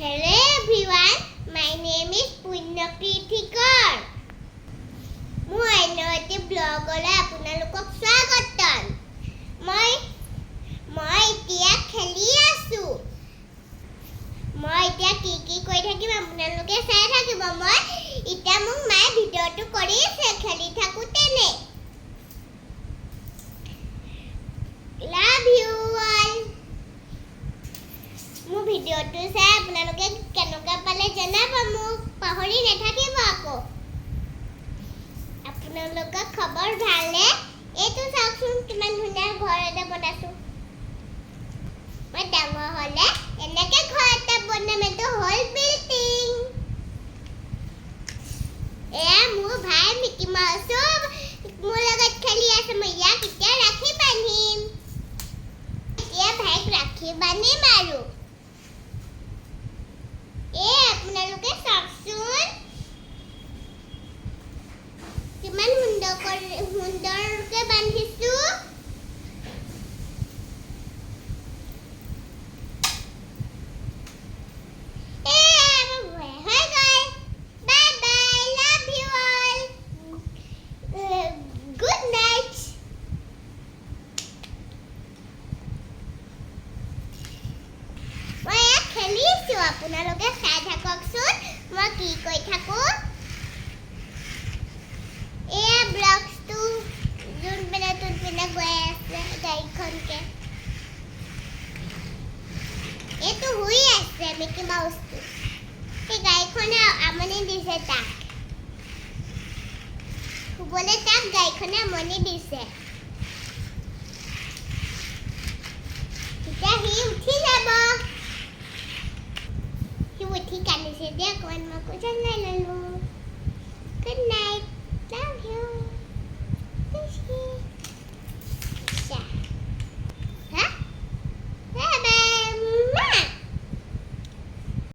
Hello everyone, my name is Punyakriti Kaur. মই নয়টি ব্লগলৈ আপোনালোকক স্বাগতম। মই এতিয়া খেলি আছো। মই এতিয়া কি কৰি থাকিম আপোনালোকে চাই থাকিব। মই এতিয়া মোক মায়ে ভিডিঅ'টো কৰি আছে খেলি থাকোতেনে। Love you all. মোৰ ভিডিঅ'টো চাই আপোনালোকে কেনেকুৱা পালে জনাব, মোক পাহৰি নাথাকিব আকৌ। আপোনালোকৰ খবৰ ভালনে? এইটো চাওকচোন কিমান ধুনীয়া ঘৰ এটা বনাইছো। মই ডাঙৰ হ'লে এনেকে ঘৰ এটা বনাম, এইটো হ'ল বিল্ডিং। এয়া মোৰ ভাই মিকি মাউস মোৰ লগত খেলি আছে। মই ইয়াক এতিয়া ৰাখি বান্ধিম। এতিয়া ভাইক ৰাখি বান্ধিম আৰু আপোনালোকে চাওকচোন কিমান সুন্দৰকে বান্ধিছো। আপোনালোকে চাই থাককচোন মই কি কৰি থাকো। এয়া ব্লকটো যোনপিনে তোনপিনে গৈ আছে গাড়ীখনকে। এইটো শুই আছে মিকি মাউসটো। সেই গাড়ীখনে আমনি দিছে তাক। শুবলৈ তাক গাড়ীখনে আমনি দিছে। এতিয়া সি উঠি যাব। ঠিক আছে দিয়া, অকণমান মই কৈছোঁ